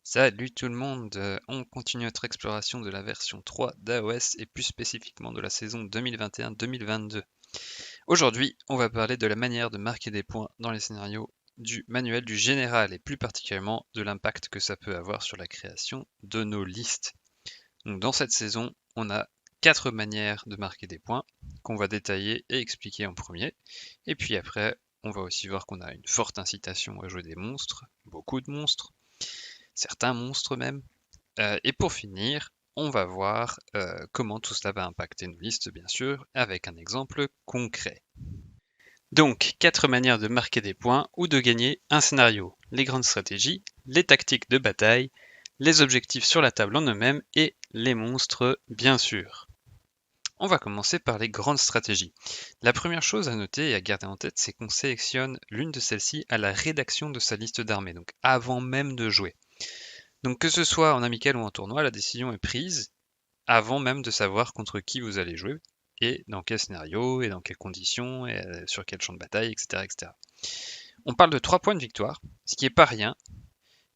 Salut tout le monde, on continue notre exploration de la version 3 d'AOS et plus spécifiquement de la saison 2021-2022. Aujourd'hui, on va parler de la manière de marquer des points dans les scénarios du manuel du général et plus particulièrement de l'impact que ça peut avoir sur la création de nos listes. Donc dans cette saison, on a 4 manières de marquer des points qu'on va détailler et expliquer en premier. Et puis après, on va aussi voir qu'on a une forte incitation à jouer des monstres, beaucoup de monstres, certains monstres même. Et pour finir, on va voir comment tout cela va impacter nos listes, bien sûr, avec un exemple concret. Donc, 4 manières de marquer des points ou de gagner un scénario. Les grandes stratégies, les tactiques de bataille, les objectifs sur la table en eux-mêmes et les monstres, bien sûr. On va commencer par les grandes stratégies. La première chose à noter et à garder en tête, c'est qu'on sélectionne l'une de celles-ci à la rédaction de sa liste d'armées, donc avant même de jouer. Donc que ce soit en amical ou en tournoi, la décision est prise avant même de savoir contre qui vous allez jouer et dans quel scénario et dans quelles conditions et sur quel champ de bataille, etc., etc. On parle de 3 points de victoire, ce qui est pas rien,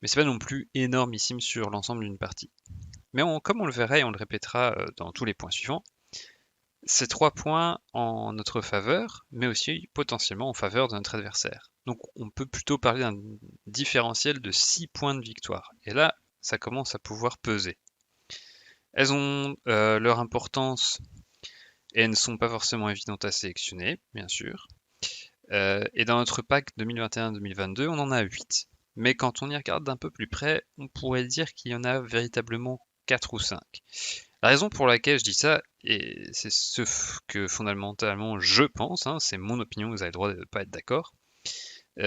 mais c'est pas non plus énormissime sur l'ensemble d'une partie. Mais comme on le verra et on le répétera dans tous les points suivants, c'est 3 points en notre faveur, mais aussi potentiellement en faveur de notre adversaire. Donc on peut plutôt parler d'un différentiel de 6 points de victoire. Et là, ça commence à pouvoir peser. Elles ont leur importance et elles ne sont pas forcément évidentes à sélectionner, bien sûr. Et dans notre pack 2021-2022, on en a 8. Mais quand on y regarde d'un peu plus près, on pourrait dire qu'il y en a véritablement 4 ou 5. La raison pour laquelle je dis ça, et c'est ce que fondamentalement je pense, hein, c'est mon opinion, vous avez le droit de ne pas être d'accord,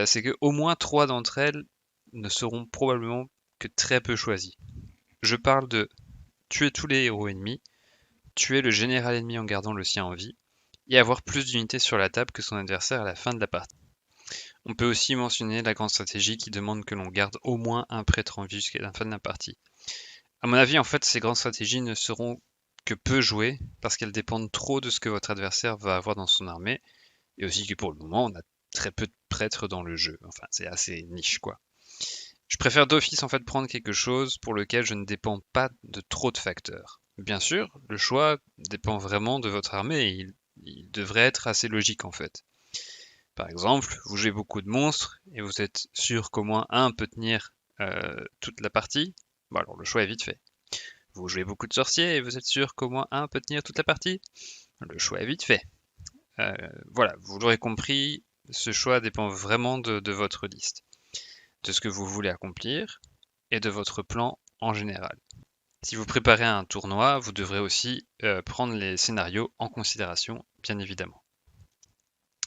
c'est qu'au moins 3 d'entre elles ne seront probablement que très peu choisies. Je parle de tuer tous les héros ennemis, tuer le général ennemi en gardant le sien en vie, et avoir plus d'unités sur la table que son adversaire à la fin de la partie. On peut aussi mentionner la grande stratégie qui demande que l'on garde au moins un prêtre en vie jusqu'à la fin de la partie. À mon avis, en fait, ces grandes stratégies ne seront que peu jouées parce qu'elles dépendent trop de ce que votre adversaire va avoir dans son armée, et aussi que pour le moment, on a très peu de prêtres dans le jeu. Enfin, c'est assez niche, quoi. Je préfère d'office en fait prendre quelque chose pour lequel je ne dépends pas de trop de facteurs. Bien sûr, le choix dépend vraiment de votre armée et il devrait être assez logique en fait. Par exemple, vous jouez beaucoup de monstres et vous êtes sûr qu'au moins un peut tenir toute la partie. Bon alors le choix est vite fait. Vous jouez beaucoup de sorciers et vous êtes sûr qu'au moins un peut tenir toute la partie. Le choix est vite fait. Voilà, vous l'aurez compris, ce choix dépend vraiment de votre liste, de ce que vous voulez accomplir et de votre plan en général. Si vous préparez un tournoi, vous devrez aussi prendre les scénarios en considération, bien évidemment.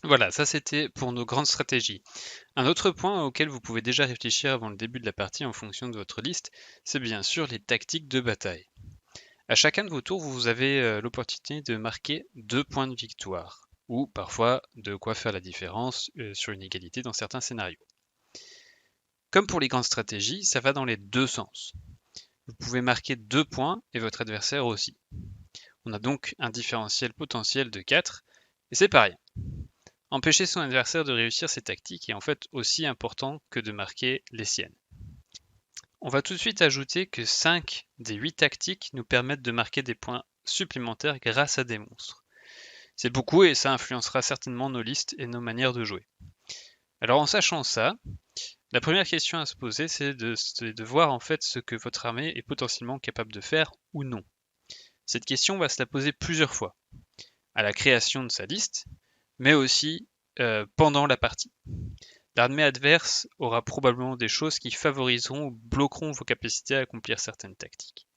Voilà, ça c'était pour nos grandes stratégies. Un autre point auquel vous pouvez déjà réfléchir avant le début de la partie en fonction de votre liste, c'est bien sûr les tactiques de bataille. À chacun de vos tours, vous avez l'opportunité de marquer 2 points de victoire, ou parfois de quoi faire la différence sur une égalité dans certains scénarios. Comme pour les grandes stratégies, ça va dans les deux sens. Vous pouvez marquer 2 points et votre adversaire aussi. On a donc un différentiel potentiel de 4, et c'est pas rien. Empêcher son adversaire de réussir ses tactiques est en fait aussi important que de marquer les siennes. On va tout de suite ajouter que 5 des 8 tactiques nous permettent de marquer des points supplémentaires grâce à des monstres. C'est beaucoup et ça influencera certainement nos listes et nos manières de jouer. Alors en sachant ça, la première question à se poser c'est de voir en fait ce que votre armée est potentiellement capable de faire ou non. Cette question on va se la poser plusieurs fois, à la création de sa liste, mais aussi pendant la partie. L'armée adverse aura probablement des choses qui favoriseront ou bloqueront vos capacités à accomplir certaines tactiques.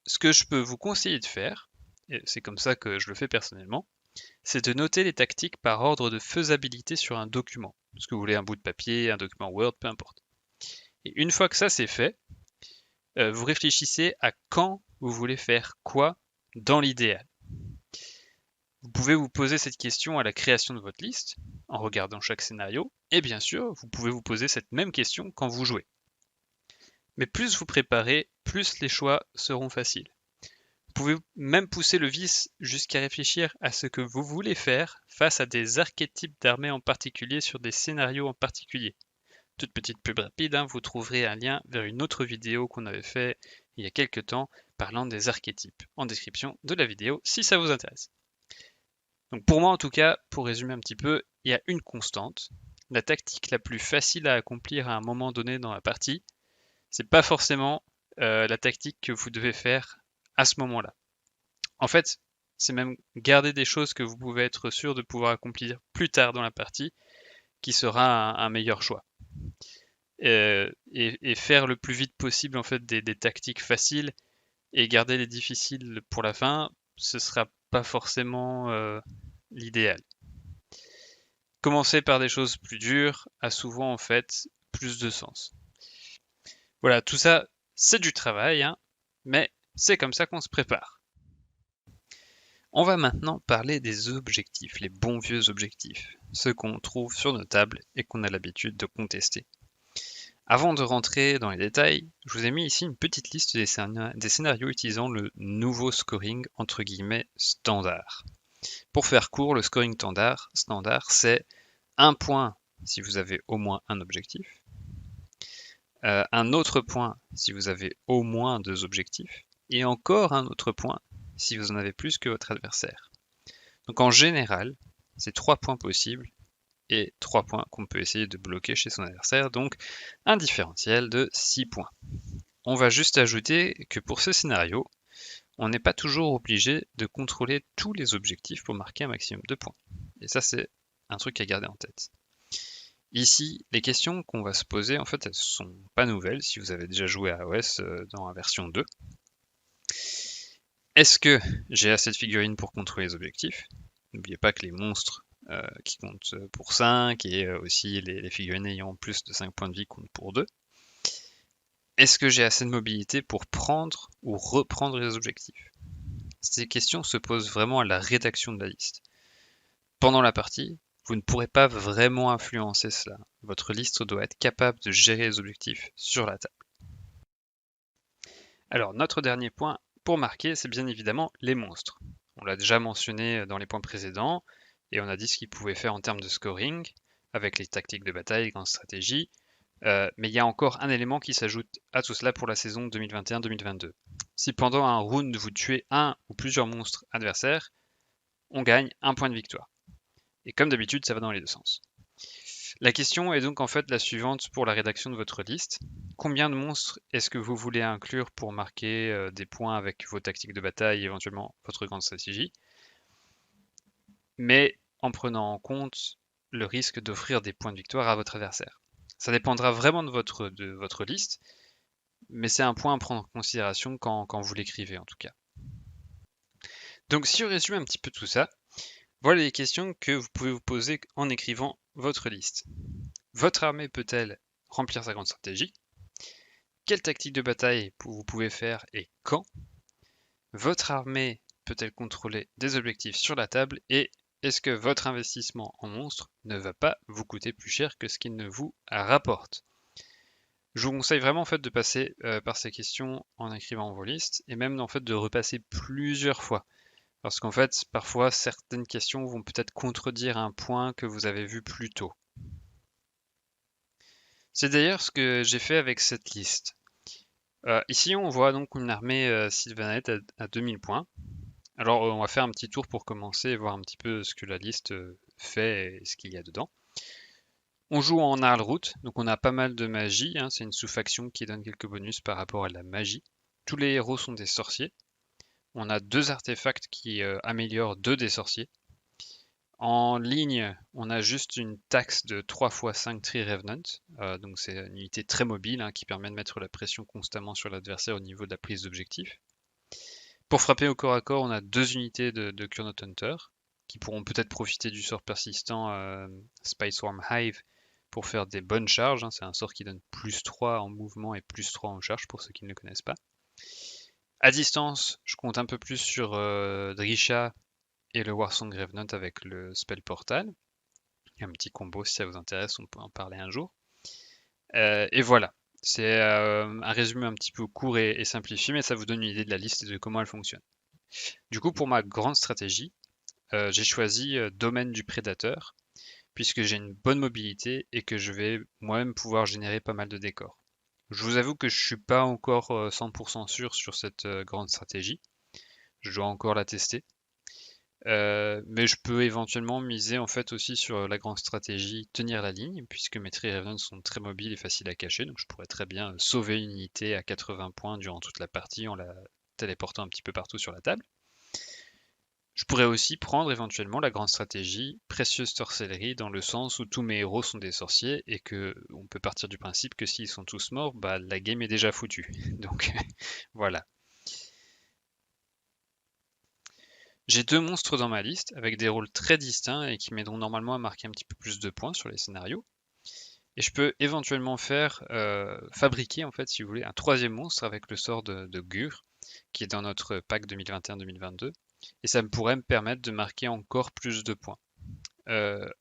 Ce que je peux vous conseiller de faire, et c'est comme ça que je le fais personnellement, c'est de noter les tactiques par ordre de faisabilité sur un document. Ce que vous voulez, un bout de papier, un document Word, peu importe. Et une fois que ça c'est fait, vous réfléchissez à quand vous voulez faire quoi dans l'idéal. Vous pouvez vous poser cette question à la création de votre liste, en regardant chaque scénario, et bien sûr, vous pouvez vous poser cette même question quand vous jouez. Mais plus vous préparez, plus les choix seront faciles. Vous pouvez même pousser le vice jusqu'à réfléchir à ce que vous voulez faire face à des archétypes d'armées en particulier sur des scénarios en particulier. Toute petite pub rapide, hein, vous trouverez un lien vers une autre vidéo qu'on avait fait il y a quelques temps parlant des archétypes en description de la vidéo si ça vous intéresse. Donc pour moi en tout cas, pour résumer un petit peu, il y a une constante. La tactique la plus facile à accomplir à un moment donné dans la partie, c'est pas forcément la tactique que vous devez faire à ce moment-là. En fait, c'est même garder des choses que vous pouvez être sûr de pouvoir accomplir plus tard dans la partie qui sera un meilleur choix. Et faire le plus vite possible en fait des tactiques faciles et garder les difficiles pour la fin, ce sera pas forcément l'idéal. Commencer par des choses plus dures a souvent en fait plus de sens. Voilà, tout ça c'est du travail, hein, mais c'est comme ça qu'on se prépare. On va maintenant parler des objectifs, les bons vieux objectifs, ceux qu'on trouve sur nos tables et qu'on a l'habitude de contester. Avant de rentrer dans les détails, je vous ai mis ici une petite liste des scénarios utilisant le nouveau scoring entre guillemets standard. Pour faire court, le scoring standard c'est 1 point si vous avez au moins un objectif, un autre point si vous avez au moins 2 objectifs, et encore un autre point si vous en avez plus que votre adversaire. Donc en général, c'est 3 points possibles et 3 points qu'on peut essayer de bloquer chez son adversaire, donc un différentiel de 6 points. On va juste ajouter que pour ce scénario, on n'est pas toujours obligé de contrôler tous les objectifs pour marquer un maximum de points. Et ça, c'est un truc à garder en tête. Ici, les questions qu'on va se poser, en fait, elles ne sont pas nouvelles si vous avez déjà joué à AOS dans la version 2. Est-ce que j'ai assez de figurines pour contrôler les objectifs? N'oubliez pas que les monstres qui comptent pour 5 et aussi les figurines ayant plus de 5 points de vie comptent pour 2. Est-ce que j'ai assez de mobilité pour prendre ou reprendre les objectifs? Ces questions se posent vraiment à la rédaction de la liste. Pendant la partie, vous ne pourrez pas vraiment influencer cela. Votre liste doit être capable de gérer les objectifs sur la table. Alors, notre dernier point pour marquer, c'est bien évidemment les monstres. On l'a déjà mentionné dans les points précédents, et on a dit ce qu'ils pouvaient faire en termes de scoring, avec les tactiques de bataille, les grandes stratégies, mais il y a encore un élément qui s'ajoute à tout cela pour la saison 2021-2022. Si pendant un round vous tuez un ou plusieurs monstres adversaires, on gagne un point de victoire. Et comme d'habitude, ça va dans les deux sens. La question est donc en fait la suivante pour la rédaction de votre liste. Combien de monstres est-ce que vous voulez inclure pour marquer des points avec vos tactiques de bataille et éventuellement votre grande stratégie, mais en prenant en compte le risque d'offrir des points de victoire à votre adversaire. Ça dépendra vraiment de votre liste, mais c'est un point à prendre en considération quand vous l'écrivez en tout cas. Donc si on résume un petit peu tout ça, voilà les questions que vous pouvez vous poser en écrivant votre liste. Votre armée peut-elle remplir sa grande stratégie? Quelle tactique de bataille vous pouvez faire et quand? Votre armée peut-elle contrôler des objectifs sur la table? Et est-ce que votre investissement en monstres ne va pas vous coûter plus cher que ce qu'il ne vous rapporte? Je vous conseille vraiment en fait de passer par ces questions en écrivant vos listes et même en fait de repasser plusieurs fois. Parce qu'en fait, parfois, certaines questions vont peut-être contredire un point que vous avez vu plus tôt. C'est d'ailleurs ce que j'ai fait avec cette liste. Ici, on voit donc une armée Sylvanite à 2000 points. Alors, on va faire un petit tour pour commencer et voir un petit peu ce que la liste fait et ce qu'il y a dedans. On joue en Arlroot, donc on a pas mal de magie, hein, c'est une sous-faction qui donne quelques bonus par rapport à la magie. Tous les héros sont des sorciers. On a 2 artefacts qui améliorent 2 des sorciers. En ligne, on a juste une taxe de 3 x 5 Tree Revenant, donc c'est une unité très mobile hein, qui permet de mettre la pression constamment sur l'adversaire au niveau de la prise d'objectif. Pour frapper au corps à corps, on a 2 unités de Kurnot Hunter qui pourront peut-être profiter du sort persistant Spiceswarm Hive pour faire des bonnes charges. Hein. C'est un sort qui donne plus 3 en mouvement et plus 3 en charge pour ceux qui ne le connaissent pas. À distance, je compte un peu plus sur Drisha et le Warsong Revenant avec le spell Portal. Un petit combo si ça vous intéresse, on peut en parler un jour. Et voilà, c'est un résumé un petit peu court et simplifié, mais ça vous donne une idée de la liste et de comment elle fonctionne. Du coup, pour ma grande stratégie, j'ai choisi Domaine du Prédateur, puisque j'ai une bonne mobilité et que je vais moi-même pouvoir générer pas mal de décors. Je vous avoue que je suis pas encore 100% sûr sur cette grande stratégie. Je dois encore la tester. Mais je peux éventuellement miser en fait aussi sur la grande stratégie tenir la ligne, puisque mes Tree Revenants sont très mobiles et faciles à cacher, donc je pourrais très bien sauver une unité à 80 points durant toute la partie en la téléportant un petit peu partout sur la table. Je pourrais aussi prendre éventuellement la grande stratégie précieuse sorcellerie dans le sens où tous mes héros sont des sorciers et que on peut partir du principe que s'ils sont tous morts, bah la game est déjà foutue. Donc voilà. J'ai 2 monstres dans ma liste avec des rôles très distincts et qui m'aideront normalement à marquer un petit peu plus de points sur les scénarios. Et je peux éventuellement fabriquer en fait si vous voulez un troisième monstre avec le sort de Gur qui est dans notre pack 2021-2022 et ça pourrait me permettre de marquer encore plus de points.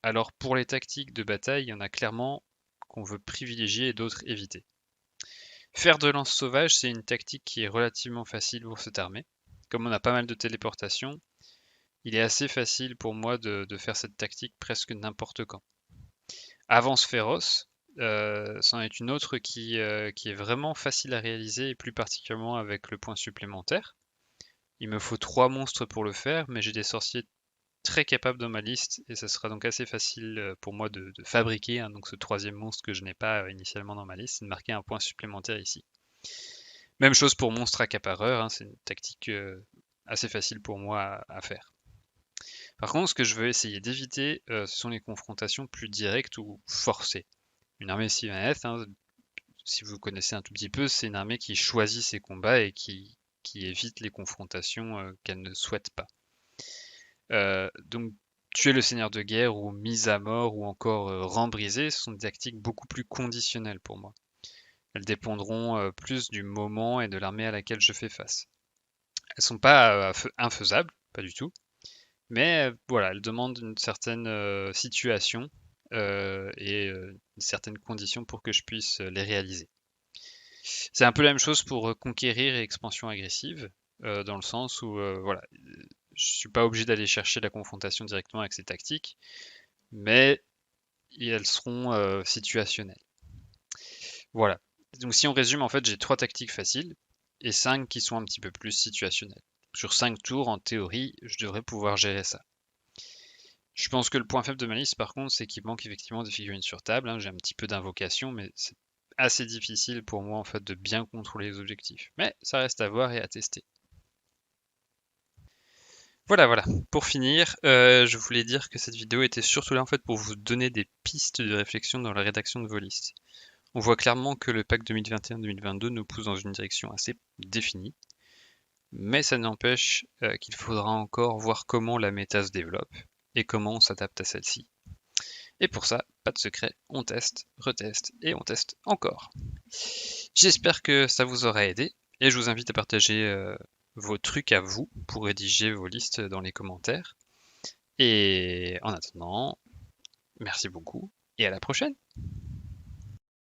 Alors pour les tactiques de bataille, il y en a clairement qu'on veut privilégier et d'autres éviter. Faire de lance sauvage, c'est une tactique qui est relativement facile pour cette armée. Comme on a pas mal de téléportation, il est assez facile pour moi de faire cette tactique presque n'importe quand. Avance féroce, c'en est une autre qui est vraiment facile à réaliser et plus particulièrement avec le point supplémentaire. Il me faut 3 monstres pour le faire, mais j'ai des sorciers très capables dans ma liste et ça sera donc assez facile pour moi de fabriquer donc ce troisième monstre que je n'ai pas initialement dans ma liste et de marquer un point supplémentaire ici. Même chose pour monstre accapareur, c'est une tactique assez facile pour moi à faire. Par contre, ce que je veux essayer d'éviter, ce sont les confrontations plus directes ou forcées. Une armée Sylvaneth, si vous connaissez un tout petit peu, c'est une armée qui choisit ses combats et qui évite les confrontations qu'elle ne souhaite pas. Donc tuer le seigneur de guerre ou mise à mort ou encore rang brisé, ce sont des tactiques beaucoup plus conditionnelles pour moi. Elles dépendront plus du moment et de l'armée à laquelle je fais face. Elles sont pas infaisables, pas du tout, mais voilà, elles demandent une certaine situation et une certaine condition pour que je puisse les réaliser. C'est un peu la même chose pour conquérir et expansion agressive, dans le sens où voilà, je suis pas obligé d'aller chercher la confrontation directement avec ces tactiques, mais elles seront situationnelles. Voilà. Donc si on résume, en fait, j'ai 3 tactiques faciles et 5 qui sont un petit peu plus situationnelles. Sur 5 tours, en théorie, je devrais pouvoir gérer ça. Je pense que le point faible de ma liste, par contre, c'est qu'il manque effectivement des figurines sur table. J'ai un petit peu d'invocation, mais c'est assez difficile pour moi en fait de bien contrôler les objectifs. Mais ça reste à voir et à tester. Voilà. Pour finir, je voulais dire que cette vidéo était surtout là en fait pour vous donner des pistes de réflexion dans la rédaction de vos listes. On voit clairement que le pack 2021-2022 nous pousse dans une direction assez définie, mais ça n'empêche qu'il faudra encore voir comment la méta se développe et comment on s'adapte à celle-ci. Et pour ça, pas de secret, on teste, reteste et on teste encore. J'espère que ça vous aura aidé et je vous invite à partager vos trucs à vous pour rédiger vos listes dans les commentaires. Et en attendant, merci beaucoup et à la prochaine.